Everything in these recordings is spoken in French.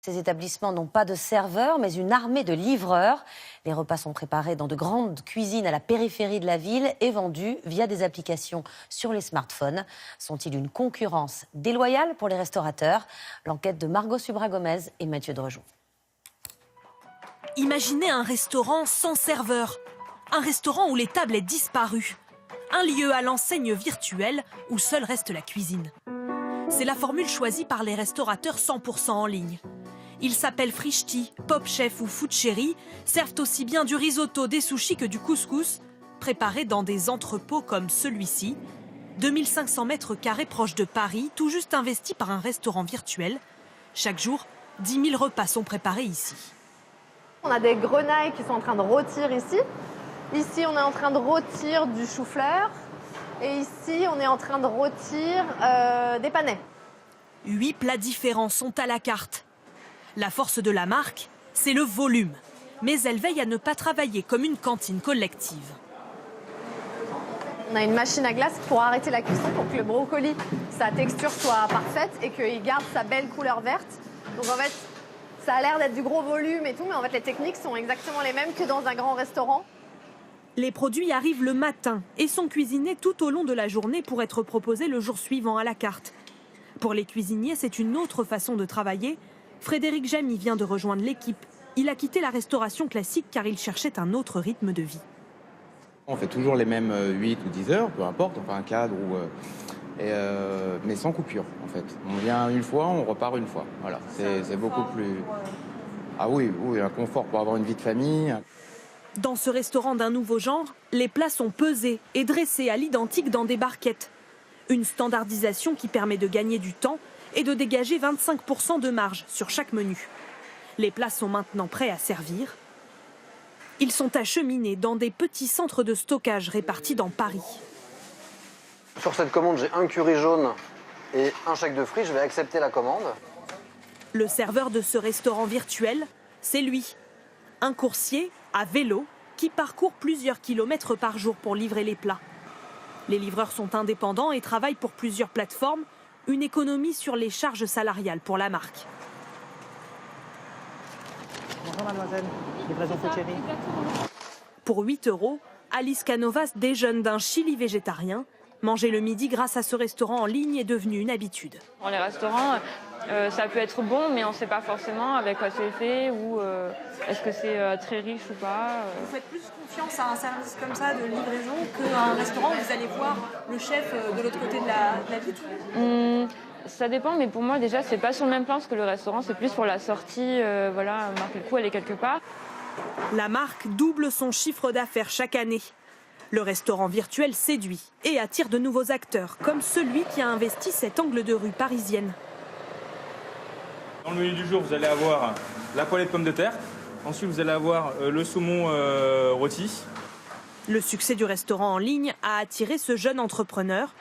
Ces établissements n'ont pas de serveurs, mais une armée de livreurs. Les repas sont préparés dans de grandes cuisines à la périphérie de la ville et vendus via des applications sur les smartphones. Sont-ils une concurrence déloyale pour les restaurateurs? L'enquête de Margot Subra-Gomez et Mathieu Drejoux. Imaginez un restaurant sans serveur. Un restaurant où les tables aient disparu. Un lieu à l'enseigne virtuelle où seule reste la cuisine. C'est la formule choisie par les restaurateurs 100% en ligne. Ils s'appellent Frischti, Pop Chef ou Food Cherry, servent aussi bien du risotto, des sushis que du couscous, préparés dans des entrepôts comme celui-ci. 2500 mètres carrés proche de Paris, tout juste investi par un restaurant virtuel. Chaque jour, 10 000 repas sont préparés ici. On a des grenailles qui sont en train de rôtir ici. Ici, on est en train de rôtir du chou-fleur. Et ici, on est en train de rôtir des panais. 8 plats différents sont à la carte. La force de la marque, c'est le volume. Mais elle veille à ne pas travailler comme une cantine collective. On a une machine à glace pour arrêter la cuisson pour que le brocoli, sa texture soit parfaite et qu'il garde sa belle couleur verte. Donc en fait, ça a l'air d'être du gros volume et tout, mais en fait les techniques sont exactement les mêmes que dans un grand restaurant. Les produits arrivent le matin et sont cuisinés tout au long de la journée pour être proposés le jour suivant à la carte. Pour les cuisiniers, c'est une autre façon de travailler. Frédéric Jamy vient de rejoindre l'équipe. Il a quitté la restauration classique car il cherchait un autre rythme de vie. On fait toujours les mêmes 8 ou 10 heures, peu importe, enfin un cadre, mais sans coupure en fait. On vient une fois, on repart une fois. Voilà, c'est beaucoup plus... Ah oui, un confort pour avoir une vie de famille. Dans ce restaurant d'un nouveau genre, les plats sont pesés et dressés à l'identique dans des barquettes. Une standardisation qui permet de gagner du temps et de dégager 25% de marge sur chaque menu. Les plats sont maintenant prêts à servir. Ils sont acheminés dans des petits centres de stockage répartis dans Paris. Sur cette commande, j'ai un curry jaune et un chèque de fruits. Je vais accepter la commande. Le serveur de ce restaurant virtuel, c'est lui. Un coursier à vélo qui parcourt plusieurs kilomètres par jour pour livrer les plats. Les livreurs sont indépendants et travaillent pour plusieurs plateformes. Une économie sur les charges salariales pour la marque. Bonjour mademoiselle, livraison Food Cherry. Pour 8 €, Alice Canovas déjeune d'un chili végétarien. Manger le midi grâce à ce restaurant en ligne est devenu une habitude. Dans les restaurants, ça peut être bon, mais on ne sait pas forcément avec quoi c'est fait ou est-ce que c'est très riche ou pas. Vous faites plus confiance à un service comme ça de livraison qu'à un restaurant où vous allez voir le chef de l'autre côté de la vitre? Ça dépend, mais pour moi déjà c'est pas sur le même plan parce que le restaurant c'est plus pour la sortie, voilà, marquer le coup, elle est quelque part. La marque double son chiffre d'affaires chaque année. Le restaurant virtuel séduit et attire de nouveaux acteurs, comme celui qui a investi cet angle de rue parisienne. Dans le menu du jour, vous allez avoir la poêlée de pommes de terre. Ensuite, vous allez avoir le saumon rôti. Le succès du restaurant en ligne a attiré ce jeune entrepreneur.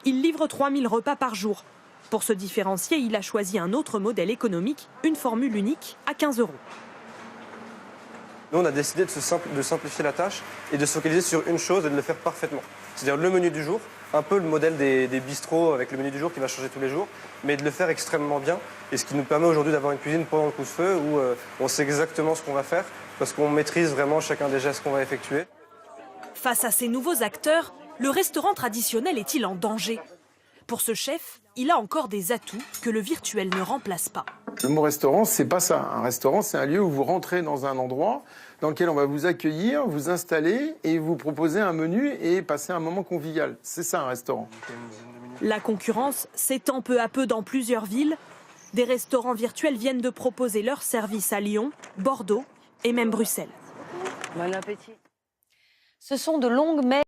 Il livre 3000 repas par jour. Pour se différencier, il a choisi un autre modèle économique, une formule unique à 15 €. Nous, on a décidé de simplifier la tâche et de se focaliser sur une chose et de le faire parfaitement. C'est-à-dire le menu du jour, un peu le modèle des bistrots avec le menu du jour qui va changer tous les jours, mais de le faire extrêmement bien. Et ce qui nous permet aujourd'hui d'avoir une cuisine pendant le pouce-feu où on sait exactement ce qu'on va faire parce qu'on maîtrise vraiment chacun des gestes qu'on va effectuer. Face à ces nouveaux acteurs, le restaurant traditionnel est-il en danger? Pour ce chef, il a encore des atouts que le virtuel ne remplace pas. Le mot restaurant, c'est pas ça. Un restaurant, c'est un lieu où vous rentrez dans un endroit dans lequel on va vous accueillir, vous installer et vous proposer un menu et passer un moment convivial. C'est ça un restaurant. La concurrence s'étend peu à peu dans plusieurs villes. Des restaurants virtuels viennent de proposer leurs services à Lyon, Bordeaux et même Bruxelles. Bon appétit. Ce sont de longues mets